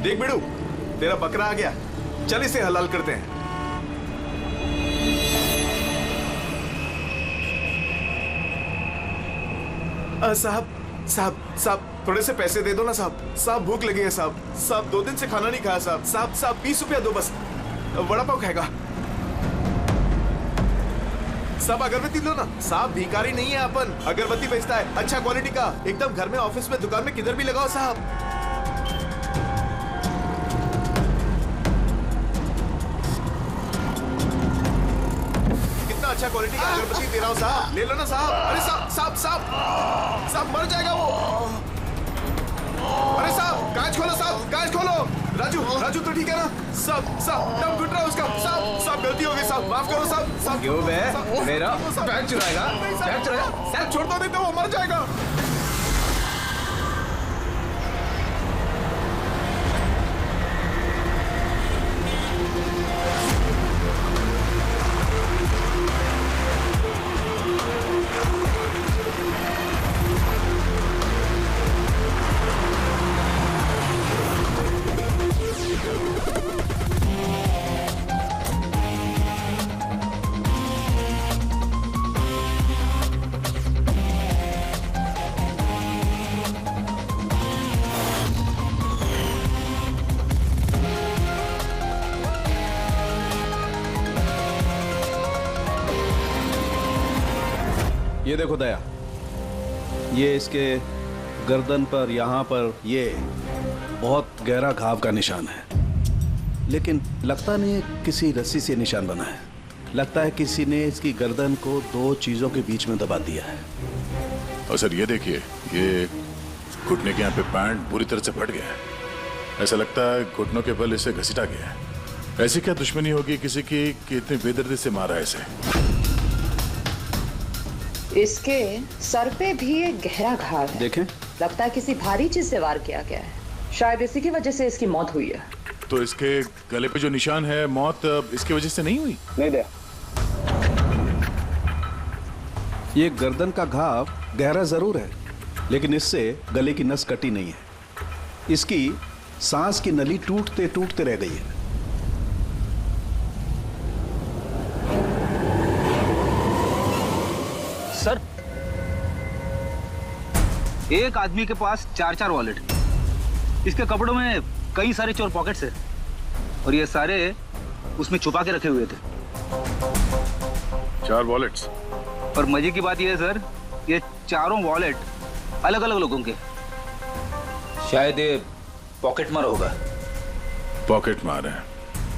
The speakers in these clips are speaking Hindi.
देख बिड़ू, तेरा बकरा आ गया, चल इसे हलाल करते हैं। साहब साहब साहब थोड़े से पैसे दे दो ना साहब। साहब भूख लगी है साहब। साहब 2 दिन से खाना नहीं खाया साहब। साहब साहब 20 रुपया दो बस, वड़ा पाव खाएगा। साहब अगरबत्ती लो ना। साहब भिखारी नहीं है अपन, अगरबत्ती बेचता है अच्छा क्वालिटी का, एकदम घर में, ऑफिस में, दुकान में, किधर भी लगाओ साहब। कितना अच्छा क्वालिटी का अगरबत्ती दे रहा हूँ साहब, ले लो ना साहब। अरे साहब साहब साहब साहब मर जाएगा वो। अरे साहब कांच खोलो साहब, कांच खोलो। राजू राजू तो ठीक है ना साहब? साहब दम घुट रहा है उसका साहब। साहब गलती हो गई साहब, माफ करो साहब। साहब क्यों बे? मेरा बैग चुराएगा? बैग चुराएगा? साहब छोड़ दो, नहीं तो वो मर जाएगा। ये देखो दया, ये इसके गर्दन पर, यहाँ पर ये बहुत गहरा घाव का निशान है, लेकिन लगता नहीं किसी रस्सी से निशान बना है। लगता है किसी ने इसकी गर्दन को 2 चीजों के बीच में दबा दिया है। और सर ये देखिए, ये घुटने के यहाँ पे पैंट पूरी तरह से फट गया है। ऐसा लगता है घुटनों के बल इसे घसीटा गया है। ऐसी क्या दुश्मनी होगी किसी की कि इतनी बेदर्दी से मारा है इसे? इसके सर पे भी एक गहरा घाव है। देखें, लगता है किसी भारी चीज से वार किया गया है। शायद इसी की वजह से इसकी मौत हुई है। तो इसके गले पे जो निशान है, मौत इसकी वजह से नहीं हुई? नहीं दे। ये गर्दन का घाव गहरा जरूर है, लेकिन इससे गले की नस कटी नहीं है। इसकी सांस की नली टूटते टूटते रह गई है। सर, एक आदमी के पास 4 वॉलेट, इसके कपड़ों में कई सारे चोर पॉकेट्स है और ये सारे उसमें छुपा के रखे हुए थे। 4 वॉलेट्स? और मजे की बात ये है सर, ये चारों वॉलेट अलग अलग लोगों के। शायद ये पॉकेट मार होगा। पॉकेट मार है?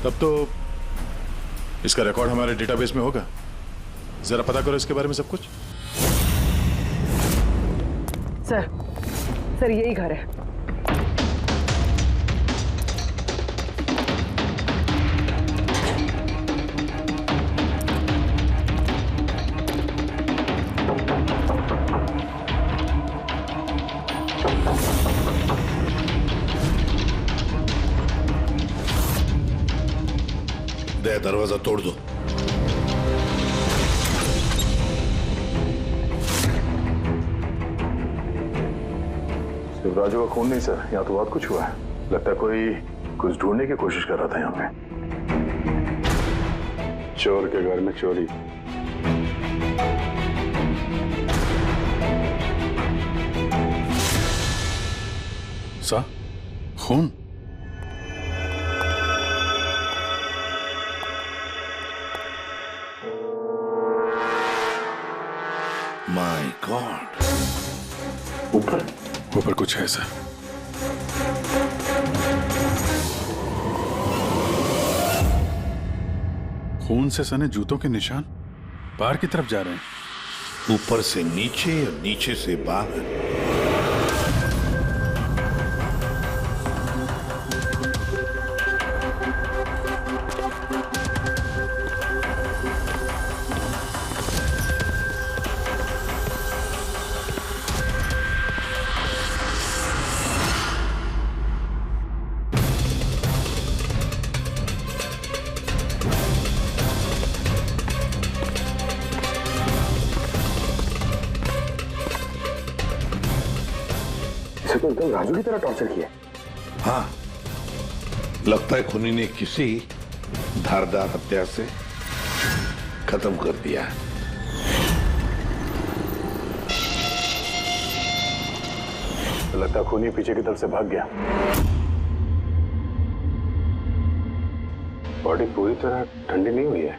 तब तो इसका रिकॉर्ड हमारे डेटाबेस में होगा। जरा पता करो इसके बारे में सब कुछ। सर यही घर है। दरवाजा तोड़ दो। राजू का खून नहीं सर, यहाँ तो बहुत कुछ हुआ है। लगता है कोई कुछ ढूंढने की कोशिश कर रहा था यहाँ पे। चोर के घर में चोरी। सा खून? My God. ऊपर कुछ है सर। खून से सने जूतों के निशान बाहर की तरफ जा रहे हैं। ऊपर से नीचे और नीचे से बाहर। तो एकदम राजू की तरह टॉर्चर किया। हाँ, लगता है खूनी ने किसी धारदार हत्या से खत्म कर दिया है। लगता है खूनी पीछे की तरफ से भाग गया। बॉडी पूरी तरह ठंडी नहीं हुई है।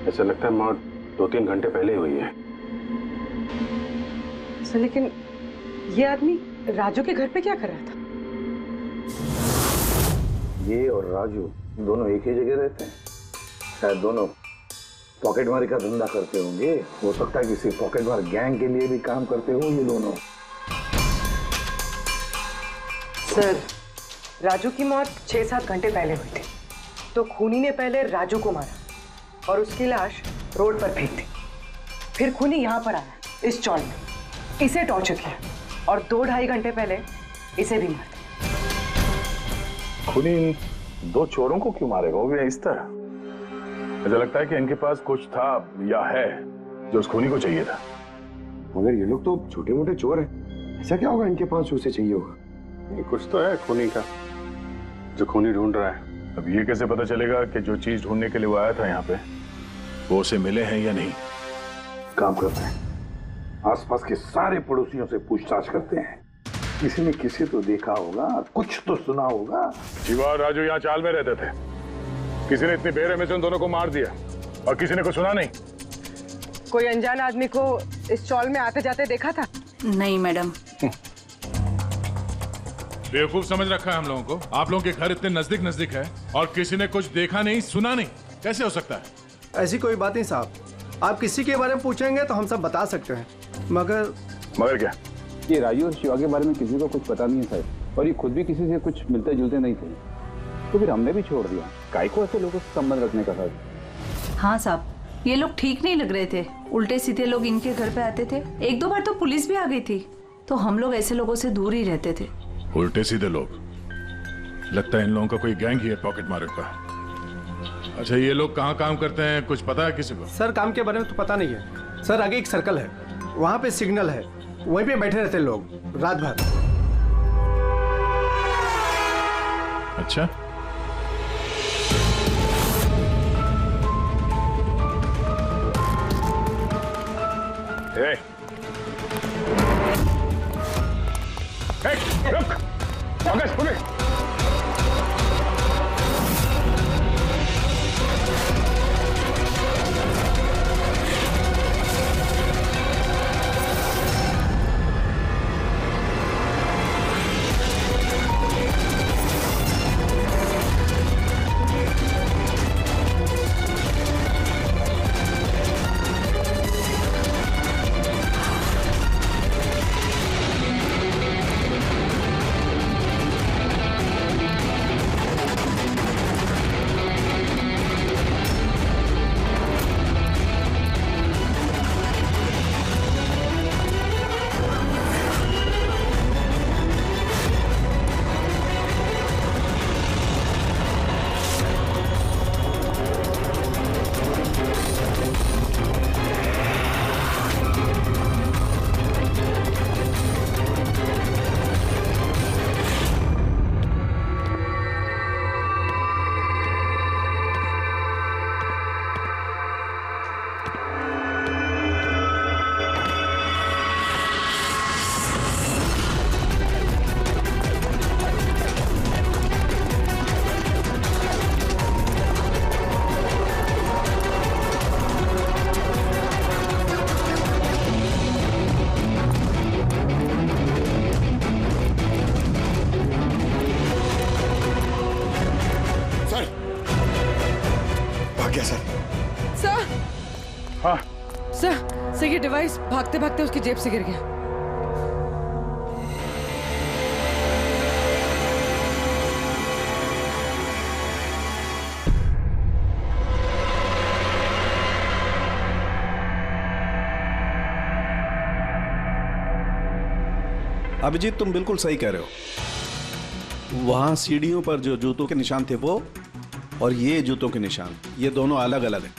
ऐसा लगता है मौत 2-3 घंटे पहले हुई है। सर लेकिन ये आदमी राजू के घर पे क्या कर रहा था? ये और राजू दोनों एक ही जगह रहते हैं। शायद दोनों पॉकेटमारी का धंधा करते होंगे। हो सकता है किसी पॉकेटमार गैंग के लिए भी काम करते हो ये दोनों। सर राजू की मौत 6-7 घंटे पहले हुई थी, तो खूनी ने पहले राजू को मारा और उसकी लाश रोड पर फेंक दी। फिर खूनी यहाँ पर आया इस चौल में, इसे टॉर्चर किया और 2-2.5 घंटे पहले इसे भी मार दिया। खूनी 2 चोरों को क्यों मारेगा, वो भी इस तरह? मुझे लगता है कि इनके पास कुछ था या है जो उस खूनी को चाहिए था। मगर ये लोग तो छोटे मोटे चोर हैं, ऐसा क्या होगा इनके पास उसे चाहिए होगा? कुछ तो है खूनी का जो खूनी ढूंढ रहा है। अब ये कैसे पता चलेगा कि जो चीज ढूंढने के लिए वो आया था यहाँ पे वो उसे मिले हैं या नहीं? काम करते हैं, आसपास के सारे पड़ोसियों से पूछताछ करते हैं। किसी ने किसी तो देखा होगा, कुछ तो सुना होगा। शिवा और राजू यहाँ चाल में रहते थे। किसी ने इतनी बेरहमी से उन दोनों को मार दिया और किसी ने कुछ सुना नहीं। कोई अनजान आदमी को इस चौल में आते जाते देखा था? नहीं मैडम। बेवकूफ समझ रखा है हम लोगों को। आप लोगों के घर इतने नजदीक नजदीक है और किसी ने कुछ देखा नहीं सुना नहीं, कैसे हो सकता है? ऐसी कोई बात नहीं साहब, आप किसी के बारे में पूछेंगे तो हम सब बता सकते हैं। मगर क्या? ये राजू और शिवा के बारे में किसी को कुछ पता नहीं है सर, और ये खुद भी किसी से कुछ मिलते जुलते नहीं थे, तो फिर हमने भी छोड़ दिया। काय को ऐसे लोगों से संबंध रखने का सर? हाँ साहब, ये लोग ठीक नहीं लग रहे थे। उल्टे सीधे लोग इनके घर पे आते थे। 1-2 बार तो पुलिस भी आ गई थी, तो हम लोग ऐसे लोगों से दूर ही रहते थे। उल्टे सीधे लोग? लगता है इन लोगों का कोई गैंग ही है पॉकेट मारे का। अच्छा, ये लोग कहाँ काम करते हैं, कुछ पता है किसी को? सर काम के बारे में तो पता नहीं है सर। आगे एक सर्कल है, वहाँ पे सिग्नल है, वहीं पे बैठे रहते लोग रात भर। अच्छा, रुक, पुलिस। सर ये डिवाइस भागते भागते उसकी जेब से गिर गया। अभिजीत, तुम बिल्कुल सही कह रहे हो। वहां सीढ़ियों पर जो जूतों के निशान थे वो, और ये जूतों के निशान, ये दोनों अलग अलग हैं।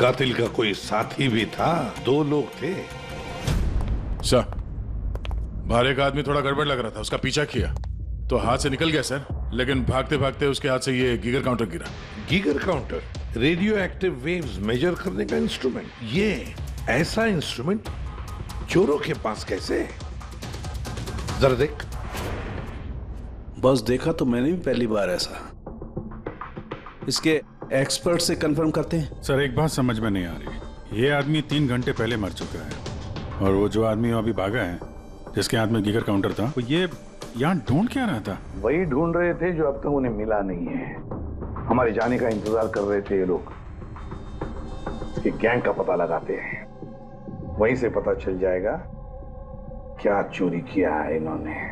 कातिल का कोई साथी भी था, 2 लोग थे। सर, बाहर एक आदमी थोड़ा गड़बड़ लग रहा था, उसका पीछा किया। तो हाथ से निकल गया सर, लेकिन भागते भागते उसके हाथ से ये गीगर काउंटर गिरा। Geiger counter radioactive waves measure करने का इंस्ट्रूमेंट। ये ऐसा इंस्ट्रूमेंट चोरों के पास कैसे है? जरा देख। बस देखा तो मैंने भी पहली बार ऐसा। इसके एक्सपर्ट से कंफर्म करते हैं। सर एक बात समझ में नहीं आ रही, ये आदमी 3 घंटे पहले मर चुका है और वो जो आदमी अभी भागा है जिसके हाथ में गीगर काउंटर था, वो ये यहाँ ढूंढ क्या रहा था? वही ढूंढ रहे थे जो अब तक उन्हें मिला नहीं है। हमारे जाने का इंतजार कर रहे थे ये लोग। इसके गैंग का पता लगाते हैं, वहीं से पता चल जाएगा क्या चोरी किया है इन्होंने।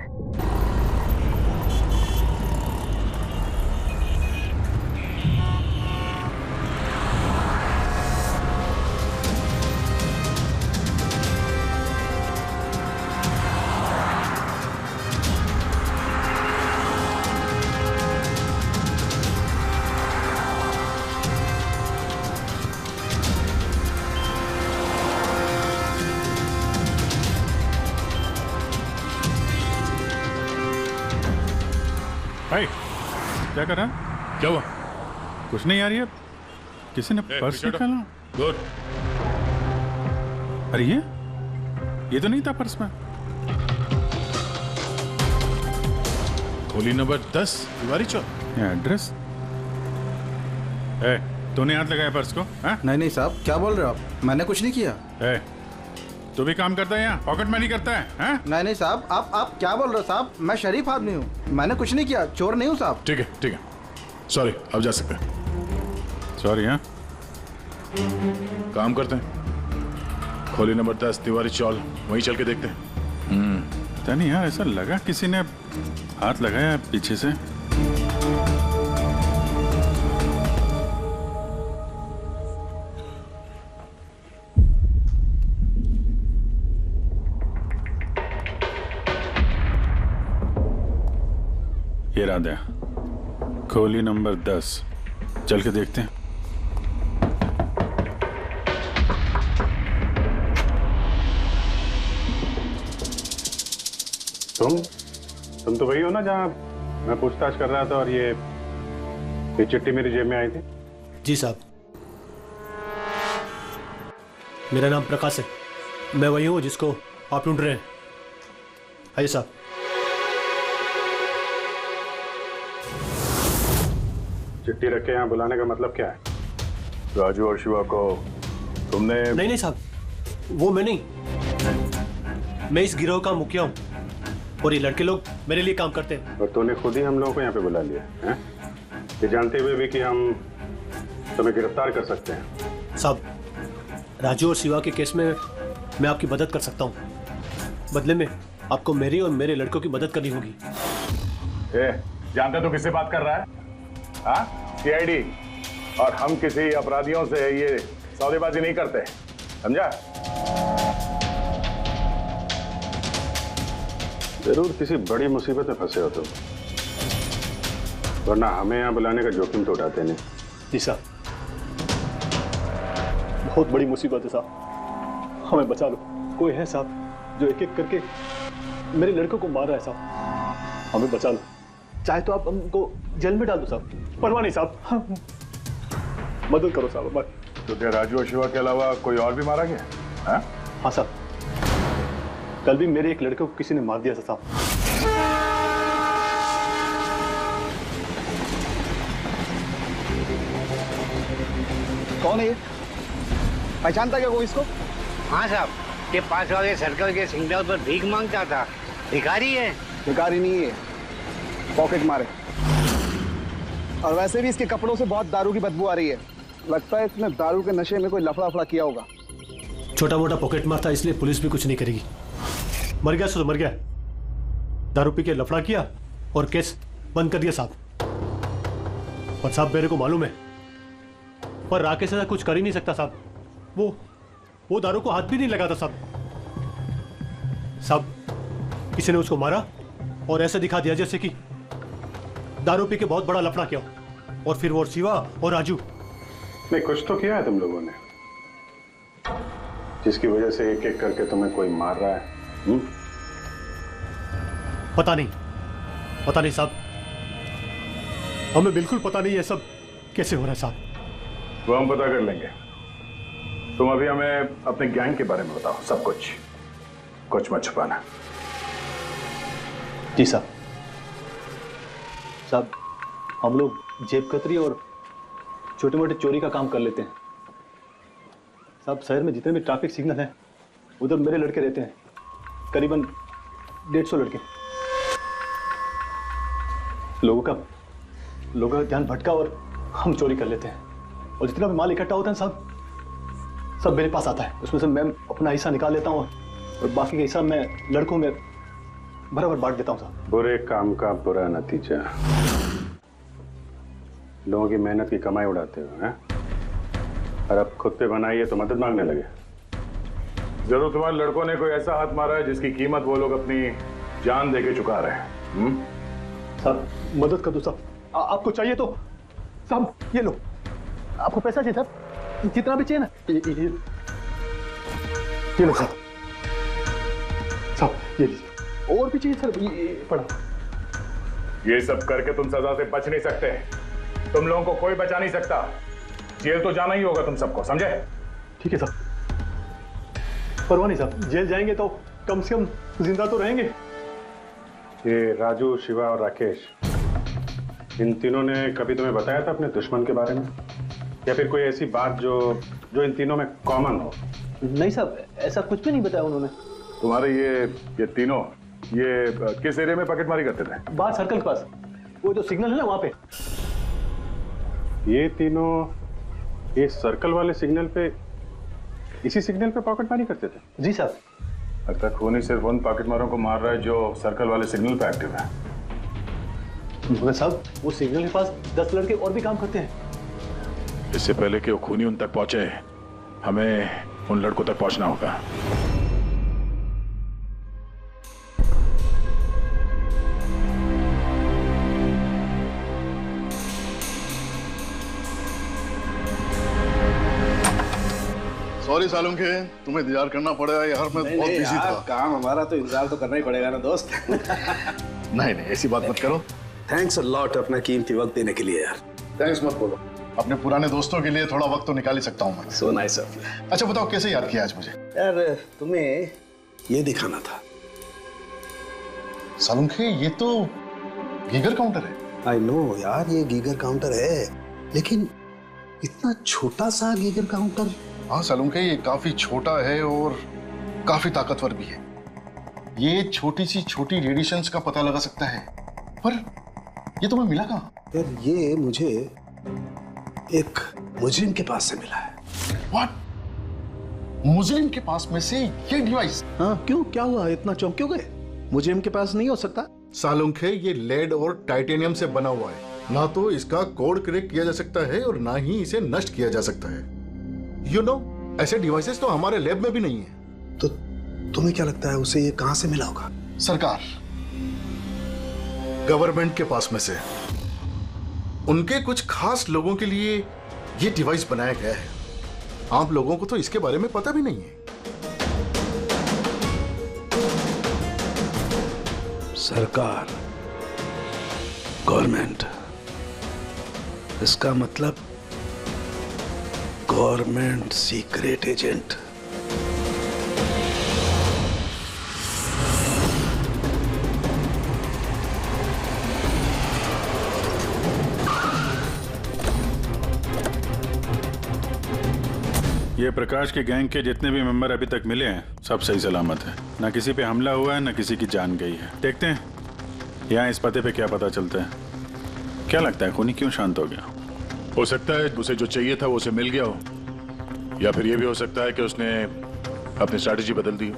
भाई क्या कर रहा है? क्या हुआ? कुछ नहीं यार, ये किसी ने पर्स निकाला। गुड। अरे ये तो नहीं था पर्स में। खोली नंबर 10 तिवारी चौक। ये एड्रेस। तूने हाथ लगाया पर्स को? नहीं साहब, क्या बोल रहे हो आप? मैंने कुछ नहीं किया। तू भी काम करता है यहाँ, पॉकेट मनी करता है? नहीं साहब, आप क्या बोल रहे हो साहब? मैं शरीफ आदमी हूँ, मैंने कुछ नहीं किया, चोर नहीं हूँ साहब। ठीक है, सॉरी, अब जा सकते हैं। सॉरी। हाँ, काम करते हैं, खोली नंबर 10 तिवारी चौल, वहीं चल के देखते हैं। पता नहीं यार, ऐसा लगा किसी ने हाथ लगाया पीछे से। ये राधा, खोली नंबर 10, चल के देखते हैं। तुम तो वही हो ना जहाँ मैं पूछताछ कर रहा था और ये चिट्ठी मेरी जेब में आई थी? जी साहब, मेरा नाम प्रकाश है, मैं वही हूँ जिसको आप ढूंढ रहे हैं। आइए साहब। चिट्ठी रख के यहाँ बुलाने का मतलब क्या है? राजू और शिवा को तुमने? नहीं साहब, वो मैं नहीं, मैं इस गिरोह का मुखिया हूँ और ये लड़के लोग मेरे लिए काम करते हैं। और तूने खुद ही हम लोगों को यहाँ पे बुला लिया है, ये जानते हुए भी कि हम तुम्हें गिरफ्तार कर सकते हैं। साहब, राजू और शिवा के केस में मैं आपकी मदद कर सकता हूँ, बदले में आपको मेरी और मेरे लड़कों की मदद करनी होगी। जानते तो किससे बात कर रहा है? सीआईडी। और हम किसी अपराधियों से ये सौदेबाजी नहीं करते, समझा? जरूर किसी बड़ी मुसीबत में फंसे हो तुम, वरना हमें यहाँ बुलाने का जोखिम तो उठाते नहीं। जी साहब, बहुत बड़ी मुसीबत है साहब, हमें बचा लो। कोई है साहब जो एक एक करके मेरे लड़कों को मार रहा है साहब, हमें बचा लो। चाहे तो आप हमको जेल में डाल दो साहब, परवाह नहीं साहब, मदद करो साहब हमारी। तो क्या राजू और शिवा के अलावा कोई और भी मारा गया? हाँ साहब, कल भी मेरे एक लड़के को किसी ने मार दिया था साहब। कौन है ये? पहचानता क्या कोई इसको? हाँ साहब, ये पास वाले सर्कल के सिग्नल पर भीख मांगता था। भिखारी है? भिखारी नहीं है, पॉकेट मारे। और वैसे भी इसके कपड़ों से बहुत दारू की बदबू आ रही है, लगता है इसने दारू के नशे में कोई लफड़ा किया होगा। छोटा मोटा पॉकेट मार था, इसलिए पुलिस भी कुछ नहीं करेगी। मर गया तो मर गया, दारू पी के लफड़ा किया और केस बंद कर दिया साहब। और साहब मेरे को मालूम है, पर राकेश ऐसा कुछ कर ही नहीं सकता साहब, वो दारू को हाथ भी नहीं लगाता साहब। साहब किसी ने उसको मारा और ऐसा दिखा दिया जैसे कि दारू पी के बहुत बड़ा लफड़ा किया, और फिर वो शिवा और राजू। नहीं, कुछ तो किया है तुम लोगों ने, जिसकी वजह से एक एक करके तुम्हें कोई मार रहा है। पता नहीं, पता नहीं साहब, हमें बिल्कुल पता नहीं ये सब कैसे हो रहा है साहब। वो हम पता कर लेंगे। तुम अभी हमें अपने गैंग के बारे में बताओ, सब कुछ, कुछ मत छुपाना। जी साहब। साहब, हम लोग जेब कतरी और छोटे मोटे चोरी का काम कर लेते हैं साहब। शहर में जितने भी ट्रैफिक सिग्नल हैं उधर मेरे लड़के रहते हैं, करीबन 150 लड़के। लोगों का ध्यान भटका और हम चोरी कर लेते हैं, और जितना भी माल इकट्ठा होता है साहब सब मेरे पास आता है। उसमें से मैं अपना हिस्सा निकाल लेता हूँ और बाकी का हिस्सा मैं लड़कों में बराबर बांट देता हूँ साहब। बुरे काम का बुरा नतीजा, लोगों की मेहनत की कमाई उड़ाते हो हैं, और अब खुद पे बनाइए तो मदद मांगने लगे। जरूर तुम्हारे लड़कों ने कोई ऐसा हाथ मारा है जिसकी कीमत वो लोग अपनी जान देके चुका रहे हैं। साहब मदद कर दो साहब, आपको चाहिए तो साहब ये लो, आपको पैसा चाहिए साहब, जितना भी चाहिए ना ये लो साहब। साहब ये लीजिए, और भी चाहिए सर, ये पड़ा। ये सब करके तुम सजा से बच नहीं सकते, तुम लोगों को कोई बचा नहीं सकता। जेल तो जाना ही होगा तुम सबको, समझे? ठीक है साहब, परवाह नहीं साहब, जेल जाएंगे तो कम से कम जिंदा तो रहेंगे। ये राजू, शिवा और राकेश, इन तीनों ने कभी तुम्हें बताया था अपने दुश्मन के बारे में, या फिर कोई ऐसी बात जो इन तीनों में कॉमन हो? नहीं साहब, ऐसा कुछ भी नहीं बताया उन्होंने। तुम्हारे ये तीनों ये किस एरिया में पॉकेटमारी करते थे? बाहर सर्कल के पास, वो जो सिग्नल है ना वहां पे। ये तीनों ये सर्कल वाले सिग्नल पे, इसी सिग्नल पे पॉकेटमारी करते थे? जी साहब। लगता है खूनी सिर्फ उन पॉकेटमारों को मार रहा है जो सर्कल वाले सिग्नल पे एक्टिव है। मगर साहब वो सिग्नल के पास 10 लड़के और भी काम करते हैं। इससे पहले कि वो खूनी उन तक पहुंचे, हमें उन लड़कों तक पहुंचना होगा। सॉरी सालुंखे, तुम्हें इंतजार करना पड़ेगा यार, मैं बहुत बिजी था। काम हमारा तो इंतजार तो करना ही पड़ेगा ना दोस्त। नहीं ऐसी बात मत करो। थैंक्स अ लॉट अपना कीमती वक्त देने के लिए यार। थैंक्स मत बोलो, अपने पुराने दोस्तों के लिए थोड़ा वक्त तो निकाल ही सकता हूँ मैं। So nice of you. अच्छा बताओ कैसे याद किया आज मुझे? यार तुम्हें ये दिखाना था। सालुंखे ये तो गीगर काउंटर है। आई नो यार, ये गीगर काउंटर है, लेकिन इतना छोटा सा गीगर काउंटर। हाँ सालुंखे, ये काफी छोटा है और काफी ताकतवर भी है। ये छोटी सी छोटी रेडिएशंस का पता लगा सकता है, पर ये तुम्हें मिला कहाँ? यार ये मुझे एक मुजरिम के पास से मिला है। व्हाट? मुजरिम के पास में से ये डिवाइस? हाँ क्यों, क्या हुआ, इतना चौंक क्यों गए? मुजरिम के पास नहीं हो सकता? सालुंखे ये लेड और टाइटेनियम से बना हुआ है, ना तो इसका कोड क्रैक किया जा सकता है और ना ही इसे नष्ट किया जा सकता है। You know, ऐसे डिवाइसेस तो हमारे लैब में भी नहीं है। तो तुम्हें क्या लगता है उसे ये कहां से मिला होगा? सरकार, गवर्नमेंट के पास में से उनके कुछ खास लोगों के लिए ये डिवाइस बनाया गया है। आम लोगों को तो इसके बारे में पता भी नहीं है। सरकार, गवर्नमेंट, इसका मतलब गवर्नमेंट सीक्रेट एजेंट। ये प्रकाश के गैंग के जितने भी मेंबर अभी तक मिले हैं सब सही सलामत है। ना किसी पे हमला हुआ है, ना किसी की जान गई है। देखते हैं यहाँ इस पते पे क्या पता चलता है। क्या लगता है खूनी क्यों शांत हो गया? हो सकता है उसे जो चाहिए था वो उसे मिल गया हो, या फिर ये भी हो सकता है कि उसने अपनी स्ट्रैटेजी बदल दी हो।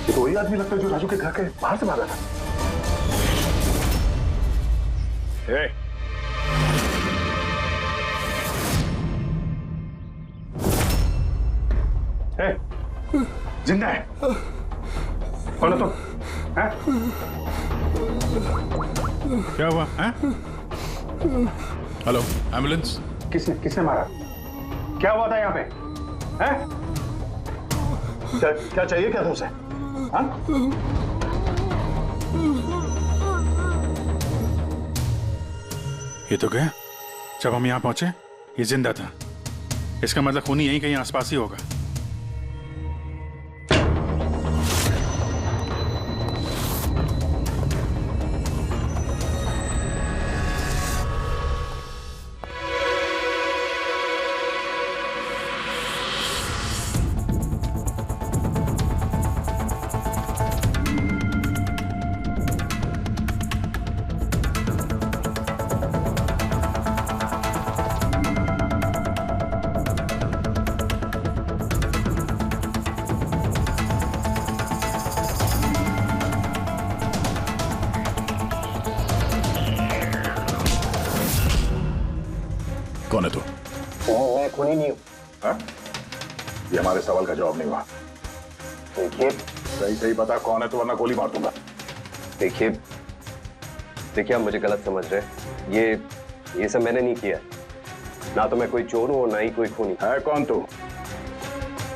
ये तो वही आदमी लगता है जो राजू के घर के बाहर से भागा था। जिंदा है। कौन है तुम? क्या हुआ है? Hello, ambulance. किसने मारा? क्या हुआ था यहाँ पे? हैं? क्या चाहिए क्या तुमसे? हाँ? ये तो गया। जब हम यहाँ पहुंचे ये जिंदा था। इसका मतलब खूनी यहीं कहीं आसपास ही होगा। कौन है तू? मैं खूनी नहीं हूँ। ये हमारे सवाल का जवाब नहीं हुआ। देखिए सही बता कौन है तो, वरना गोली मार दूंगा। देखिए आप मुझे गलत समझ रहे हैं। ये सब मैंने नहीं किया। ना तो मैं कोई चोर हूँ और ना ही कोई खूनी। है कौन तू?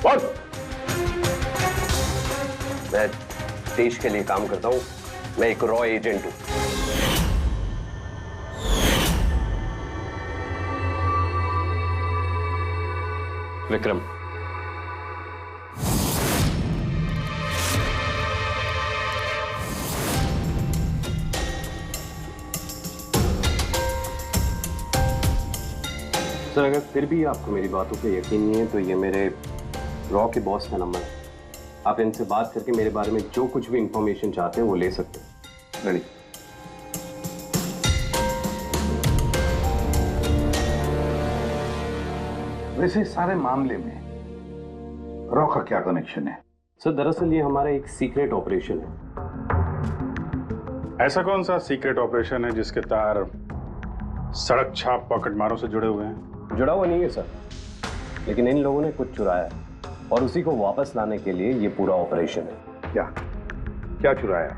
बोल। मैं देश के लिए काम करता हूँ। मैं एक रॉ एजेंट हूँ। विक्रम। सर अगर फिर भी आपको मेरी बातों पे यकीन नहीं है तो ये मेरे रॉ के बॉस का नंबर है। आप इनसे बात करके मेरे बारे में जो कुछ भी इंफॉर्मेशन चाहते हैं वो ले सकते हैं। रेडी? वैसे सारे मामले में रॉ का क्या कनेक्शन है? सर दरअसल ये हमारा एक सीक्रेट ऑपरेशन है। ऐसा कौन सा सीक्रेट ऑपरेशन है जिसके तार सड़क छाप पॉकेट मारों से जुड़े हुए हैं? जुड़ा हुआ नहीं है सर, लेकिन इन लोगों ने कुछ चुराया है और उसी को वापस लाने के लिए ये पूरा ऑपरेशन है। क्या चुराया?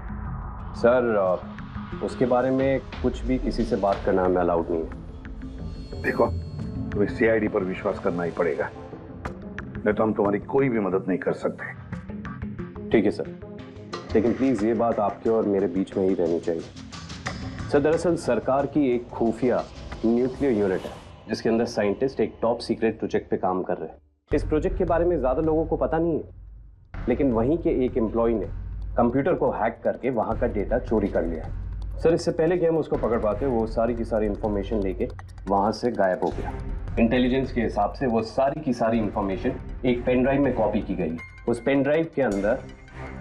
सर उसके बारे में कुछ भी किसी से बात करना हमें अलाउड नहीं है। देखो तुम्हें सीआईडी पर विश्वास करना ही पड़ेगा, नहीं तो हम तुम्हारी कोई भी मदद नहीं कर सकते। ठीक है सर, लेकिन प्लीज ये बात आपके और मेरे बीच में ही रहनी चाहिए। सर दरअसल सरकार की एक खुफिया न्यूक्लियर यूनिट है जिसके अंदर साइंटिस्ट एक टॉप सीक्रेट प्रोजेक्ट पे काम कर रहे हैं। इस प्रोजेक्ट के बारे में ज्यादा लोगों को पता नहीं है, लेकिन वहीं के एक एम्प्लॉय ने कंप्यूटर को हैक करके वहां का डेटा चोरी कर लिया है। सर इससे पहले कि हम उसको पकड़ पाते वो सारी की सारी इंफॉर्मेशन लेके वहां से गायब हो गया। इंटेलिजेंस के हिसाब से वो सारी की सारी इंफॉर्मेशन एक पेन ड्राइव में कॉपी की गई। उस पेन ड्राइव के अंदर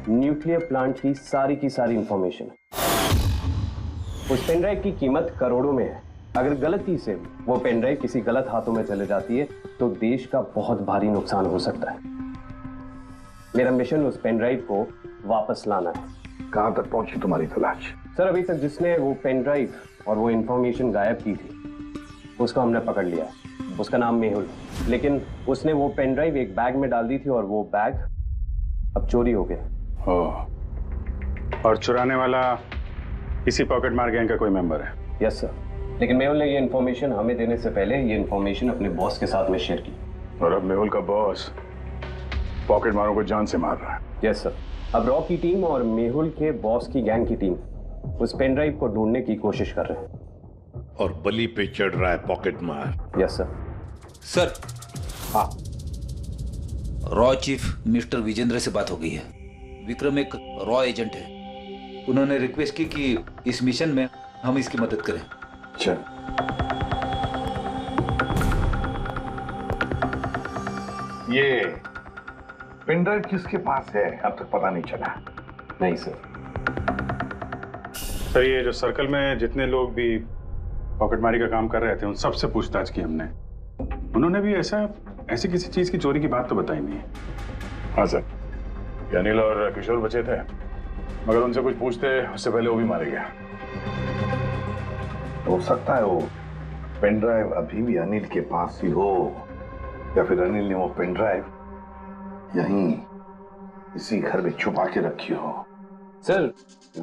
न्यूक्लियर प्लांट की सारी इंफॉर्मेशन है। उस पेन ड्राइव की कीमत करोड़ों में है। अगर गलती से वो पेन ड्राइव किसी गलत हाथों में चले जाती है तो देश का बहुत भारी नुकसान हो सकता है। मेरा मिशन उस पेन ड्राइव को वापस लाना है। कहां तक पहुंची तुम्हारी तलाश? सर अभी तक जिसने वो पेन ड्राइव और वो इंफॉर्मेशन गायब की थी उसको हमने पकड़ लिया। उसका नाम मेहुल, लेकिन उसने वो पेन ड्राइव एक बैग में डाल दी थी और वो बैग अब चोरी हो गया। और चुराने वाला इसी पॉकेट मार गैंग का कोई मेंबर है? यस सर, लेकिन मेहुल ने ये इन्फॉर्मेशन हमें देने से पहले ये इन्फॉर्मेशन अपने बॉस के साथ में शेयर की। और अब मेहुल का बॉस पॉकेट मारों को जान से मार रहा है। यस सर, अब रॉ की टीम और मेहुल के बॉस की गैंग की टीम उस पेन ड्राइव को ढूंढने की कोशिश कर रहे हैं। और बलि पे चढ़ रहा है पॉकेट मार। Yes sir. सर हाँ, रॉ चीफ मिस्टर विजेंद्र से बात हो गई है। विक्रम एक रॉ एजेंट है। उन्होंने रिक्वेस्ट की कि इस मिशन में हम इसकी मदद करें। चल ये पेन ड्राइव किसके पास है अब तक पता नहीं चला? नहीं सर। सर ये जो सर्कल में जितने लोग भी पॉकेटमारी का काम कर रहे थे उन सबसे पूछताछ की हमने। उन्होंने भी ऐसी किसी चीज की चोरी की बात तो बताई नहीं है। हाँ सर, कि अनिल और किशोर बचे थे, मगर उनसे कुछ पूछते उससे पहले वो भी मारे गया। हो सकता है वो पेन ड्राइव अभी भी अनिल के पास ही हो, या फिर अनिल ने वो पेन ड्राइव यहीं इसी घर में छुपा के रखी हो। सर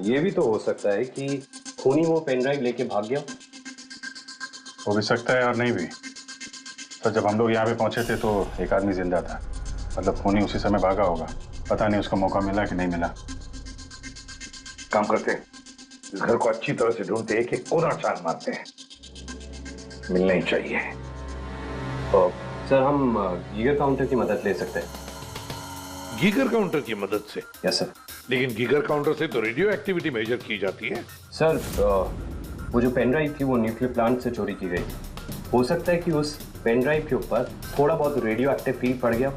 ये भी तो हो सकता है कि खूनी वो पेन ड्राइव लेके भाग गया। हो भी सकता है और नहीं भी। तो जब हम लोग यहाँ पे पहुंचे थे तो एक आदमी जिंदा था, मतलब खूनी उसी समय भागा होगा। पता नहीं उसको मौका मिला कि नहीं मिला। काम करते हैं, इस घर को अच्छी तरह से ढूंढते, एक एक कोना छान मारते हैं, मिलना ही चाहिए। और सर हम गीगर काउंटर की मदद ले सकते हैं। गीगर काउंटर की मदद से? Yes sir. लेकिन गीगर काउंटर से तो रेडियो एक्टिविटी मेजर की जाती है। सर वो जो पेन ड्राइव थी वो न्यूक्लियर प्लांट से चोरी की गई। हो सकता है कि उस पेन ड्राइव के ऊपर थोड़ा बहुत रेडियो एक्टिव फील पड़ गया।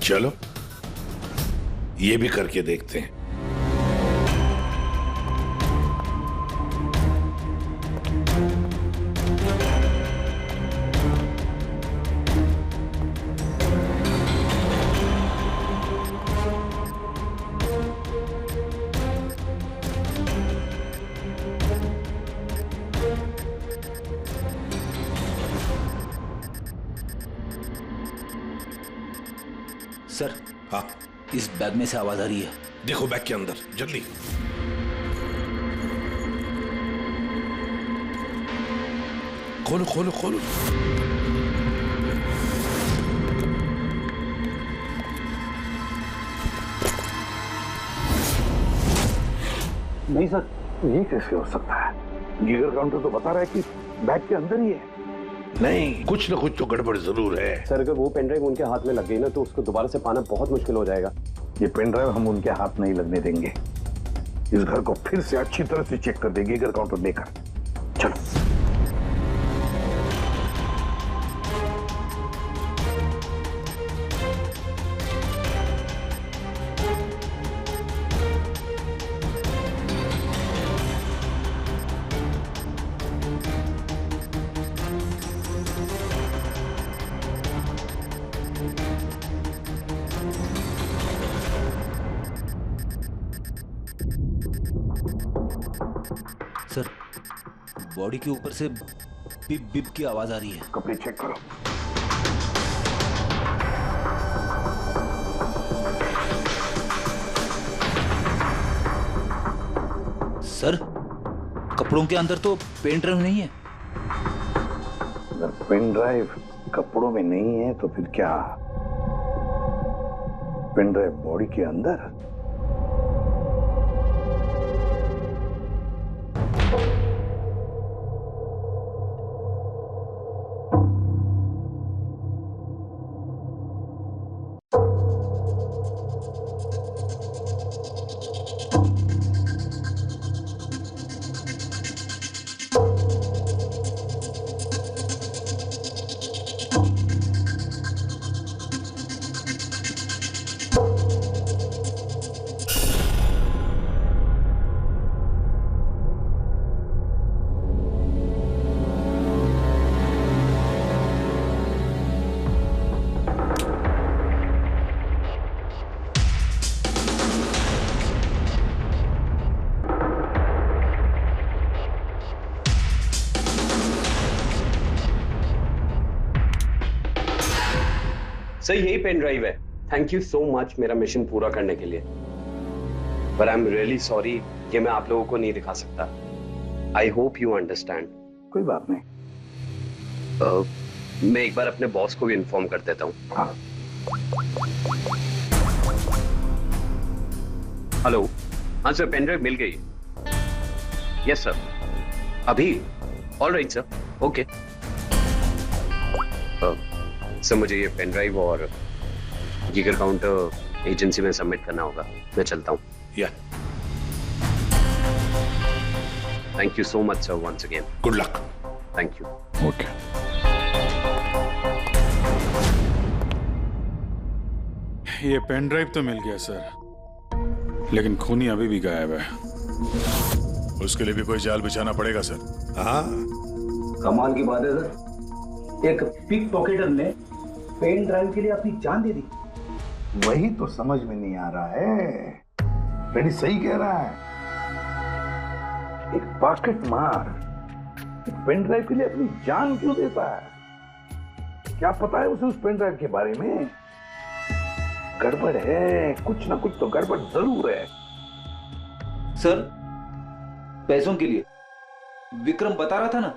चलो ये भी करके देखते हैं। सर, हाँ, इस बैग में से आवाज आ रही है। देखो बैग के अंदर, जल्दी। खोलो खोलो खोलो। नहीं सर, ये कैसे हो सकता है? गीगर काउंटर तो बता रहा है कि बैग के अंदर ही है। नहीं, कुछ ना कुछ तो गड़बड़ जरूर है। सर अगर वो पेन ड्राइव उनके हाथ में लग गई ना तो उसको दोबारा से पाना बहुत मुश्किल हो जाएगा। ये पेन ड्राइव हम उनके हाथ नहीं लगने देंगे। इस घर को फिर से अच्छी तरह से चेक कर देंगे गीगर काउंटर लेकर। चलो। सर, बॉडी के ऊपर से बिप बिप की आवाज आ रही है। कपड़े चेक करो। सर, कपड़ों के अंदर तो पेन ड्राइव नहीं है। अगर पेन ड्राइव कपड़ों में नहीं है तो फिर क्या? पेन ड्राइव बॉडी के अंदर? सर यही पेन ड्राइव है। थैंक यू सो मच मेरा मिशन पूरा करने के लिए। पर आई एम रियली सॉरी कि मैं आप लोगों को नहीं दिखा सकता। I hope you understand. कोई बात नहीं। मैं एक बार अपने बॉस को भी इन्फॉर्म कर देता हूँ। हाँ। हेलो, हाँ सर, पेन ड्राइव मिल गई। यस सर, अभी? All right sir, okay. Sir मुझे ये पेन ड्राइव और गीगर काउंटर एजेंसी में सबमिट करना होगा। मैं चलता हूँ। Yeah thank you so much sir once again. Good luck. Thank you. Okay. ये पेन ड्राइव तो मिल गया सर, लेकिन खूनी अभी भी गायब है। उसके लिए भी कोई जाल बिछाना पड़ेगा सर। हाँ, कमाल की बात है सर, एक पिक पॉकेटर ने पेन ड्राइव के लिए अपनी जान दे दी। वही तो समझ में नहीं आ रहा है। फ्रेडी सही कह रहा है, एक पॉकेट मार एक पेन ड्राइव के लिए अपनी जान क्यों देता है? क्या पता है उसे उस पेन ड्राइव के बारे में? गड़बड़ है, कुछ ना कुछ तो गड़बड़ जरूर है। सर, पैसों के लिए विक्रम बता रहा था ना,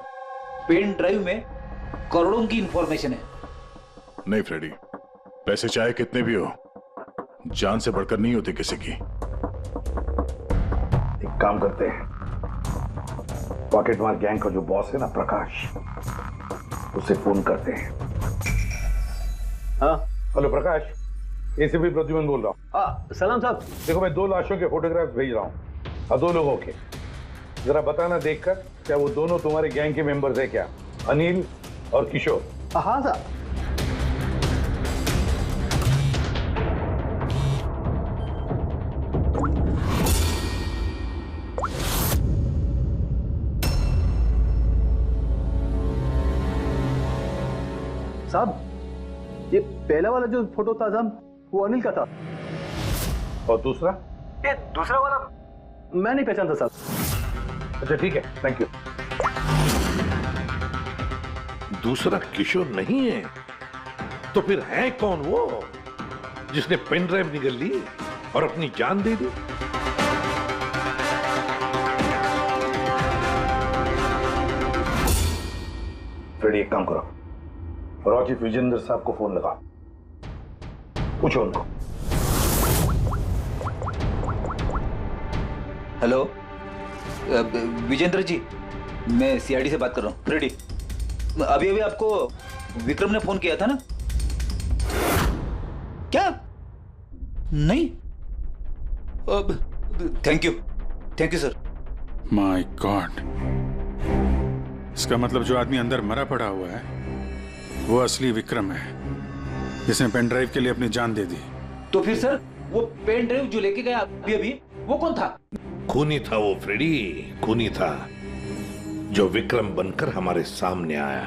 पेन ड्राइव में करोड़ों की इंफॉर्मेशन है। नहीं फ्रेडी, पैसे चाहे कितने भी हो, जान से बढ़कर नहीं होती किसी की। एक काम करते हैं, पॉकेट मार गैंग का जो बॉस है ना प्रकाश, उसे फोन करते हैं। हाँ हेलो प्रकाश, एसीपी प्रद्युमन बोल रहा हूँ। सलाम साहब। देखो मैं 2 लाशों के फोटोग्राफ्स भेज रहा हूँ और 2 लोगों के, जरा बताना देखकर क्या वो दोनों तुम्हारे गैंग के मेंबर्स है क्या, अनिल और किशोर? हाँ साहब। साहब, ये पहला वाला जो फोटो था साहब, वो अनिल का था। और दूसरा? ये दूसरा वाला मैं नहीं पहचानता साहब। अच्छा ठीक है, थैंक यू। दूसरा किशोर नहीं है तो फिर है कौन वो जिसने पेन ड्राइव निकल ली और अपनी जान दे दी? फ्रेडी एक काम करो, रॉचिफ विजेंद्र साहब को फोन लगा, पूछो उनको। हेलो विजेंद्र जी, मैं सीआईडी से बात कर रहा हूँ। फ्रेडी, अभी अभी आपको विक्रम ने फोन किया था ना? क्या? नहीं? Thank you sir. My God, इसका मतलब जो आदमी अंदर मरा पड़ा हुआ है वो असली विक्रम है, जिसने पेन ड्राइव के लिए अपनी जान दे दी। तो फिर सर, वो पेन ड्राइव जो लेके गया अभी वो कौन था? खूनी था वो फ्रेडी, खूनी था जो विक्रम बनकर हमारे सामने आया।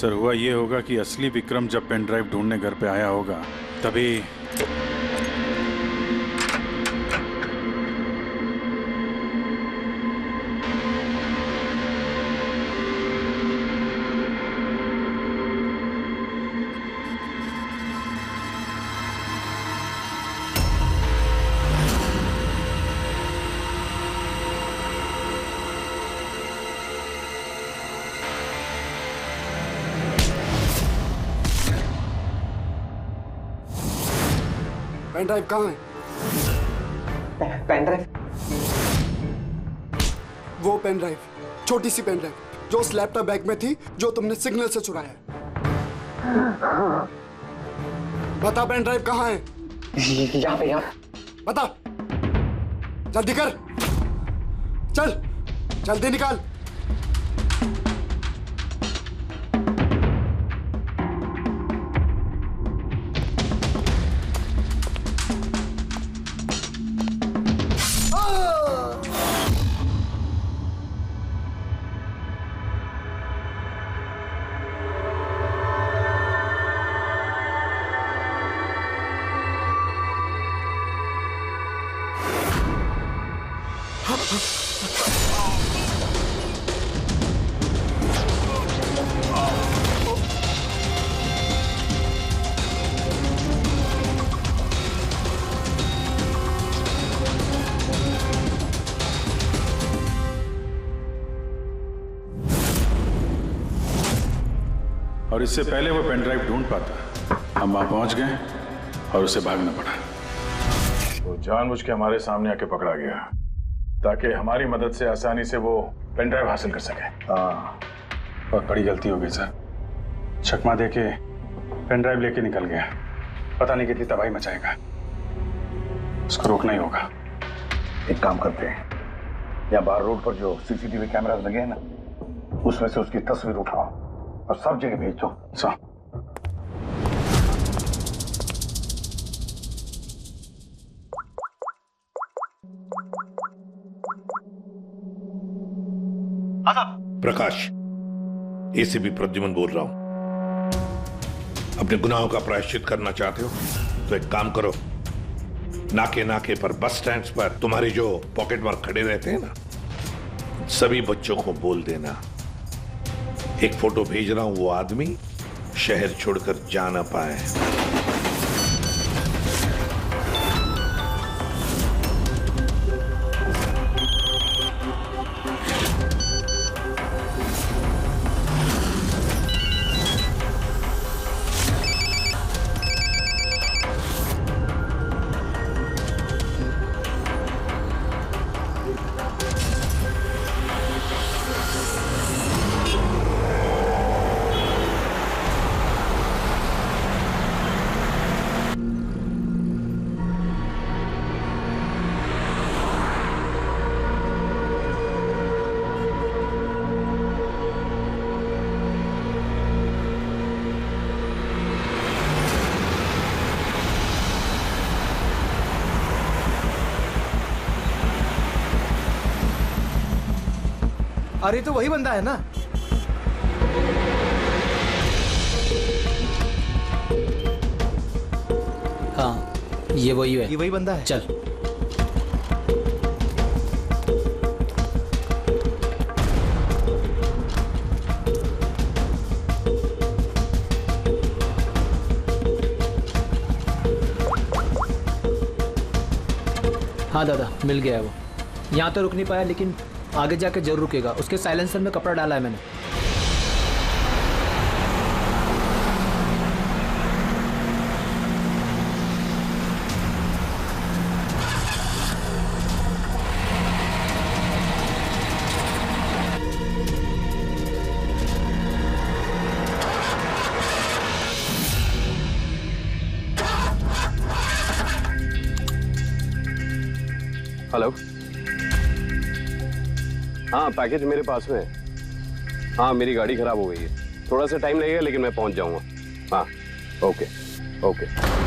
सर, हुआ ये होगा कि असली विक्रम जब पेन ड्राइव ढूंढने घर पे आया होगा तभी पेन ड्राइव कहाँ है? Pen drive? वो पेन ड्राइव, छोटी सी पेन ड्राइव जो उस लैपटॉप बैग में थी जो तुमने सिग्नल से चुराया है। बता पेन ड्राइव कहाँ है? यहाँ पे, यहाँ। बता, जल्दी कर, चल जल्दी निकाल। और इससे पहले वो पेन ड्राइव ढूंढ पाता, हम वहां पहुंच गए और उसे भागना पड़ा। वो जानबूझ के हमारे सामने आके पकड़ा गया ताकि हमारी मदद से आसानी से वो पेन ड्राइव हासिल कर सके। हाँ, बहुत बड़ी गलती हो गई सर। चकमा दे के पेन ड्राइव लेके निकल गया, पता नहीं कितनी तबाही मचाएगा। उसको रोकना ही होगा। एक काम करते हैं, यहाँ बार रोड पर जो सीसीटीवी कैमरास लगे हैं ना, उसमें से उसकी तस्वीर उठाओ और सब जगह भेज दो। सर, प्रकाश, एसीपी प्रद्युमन बोल रहा हूं। अपने गुनाहों का प्रायश्चित करना चाहते हो तो एक काम करो, नाके नाके पर, बस स्टैंड्स पर तुम्हारे जो पॉकेट मार खड़े रहते हैं ना, सभी बच्चों को बोल देना एक फोटो भेज रहा हूं, वो आदमी शहर छोड़कर जा ना पाए। अरे तो वही बंदा है ना? हाँ ये वही है। ये वही बंदा है। चल। हाँ दादा मिल गया है वो। यहाँ तो रुक नहीं पाया लेकिन आगे जाके जरूर रुकेगा। उसके साइलेंसर में कपड़ा डाला है मैंने। हेलो। हाँ पैकेज मेरे पास में है। हाँ मेरी गाड़ी खराब हो गई है, थोड़ा सा टाइम लगेगा लेकिन मैं पहुंच जाऊंगा। हाँ ओके ओके।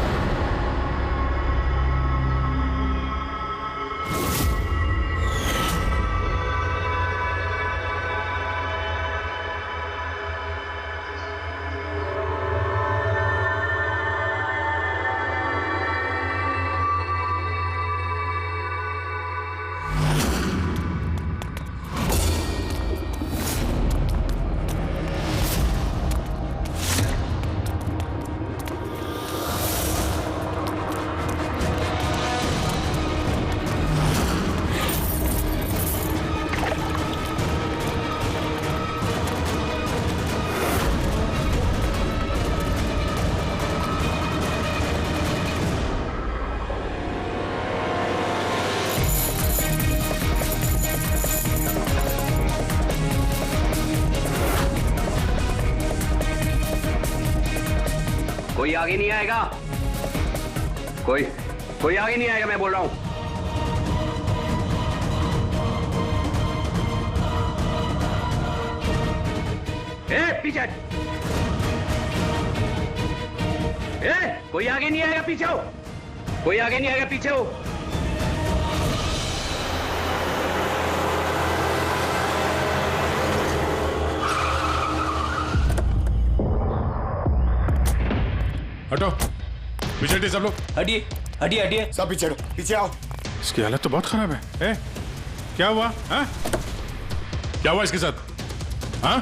कोई आगे नहीं आएगा, कोई आगे नहीं आएगा, मैं बोल रहा हूं। पीछे कोई आगे नहीं आएगा, पीछे हो। कोई आगे नहीं आएगा, पीछे हो। हटो, पीछे हटिए सब लोग। हटिए हटिए हटिए सब पीछे हटो, पीछे आओ। इसकी हालत तो बहुत खराब है। क्या हुआ? हाँ? क्या हुआ इसके साथ? हाँ?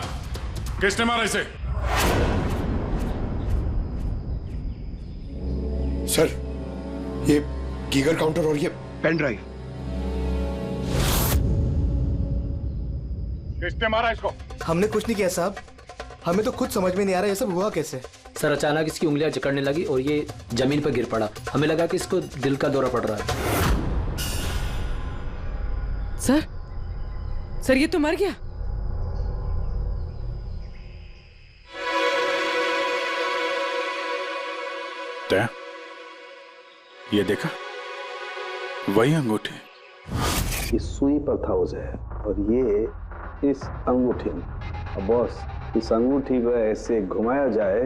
किसने मारा इसे? सर ये गीगर काउंटर और ये पेन ड्राइव। किसने मारा इसको? हमने कुछ नहीं किया साहब, हमें तो खुद समझ में नहीं आ रहा ये सब हुआ कैसे। सर अचानक इसकी उंगलियां जकड़ने लगी और ये जमीन पर गिर पड़ा। हमें लगा कि इसको दिल का दौरा पड़ रहा है। सर ये तो मर गया। दया, ये देखा? वही अंगूठी। ये सुई पर था उसे और ये इस अंगूठी में। अब बॉस इस अंगूठी को ऐसे घुमाया जाए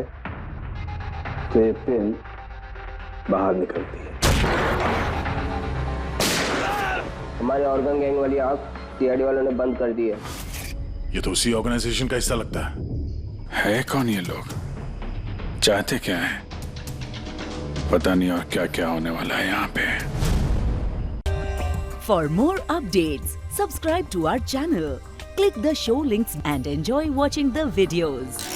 तो ये पिन बाहर निकलती है। हमारे ऑर्गन गैंग वाली आंख सीआईडी वालों ने बंद कर दी है। ये तो उसी ऑर्गेनाइजेशन का हिस्सा लगता है। कौन ये लोग? चाहते क्या है पता नहीं, और क्या क्या होने वाला है यहाँ पे। For more updates, subscribe to our channel, click the show links and enjoy watching the videos.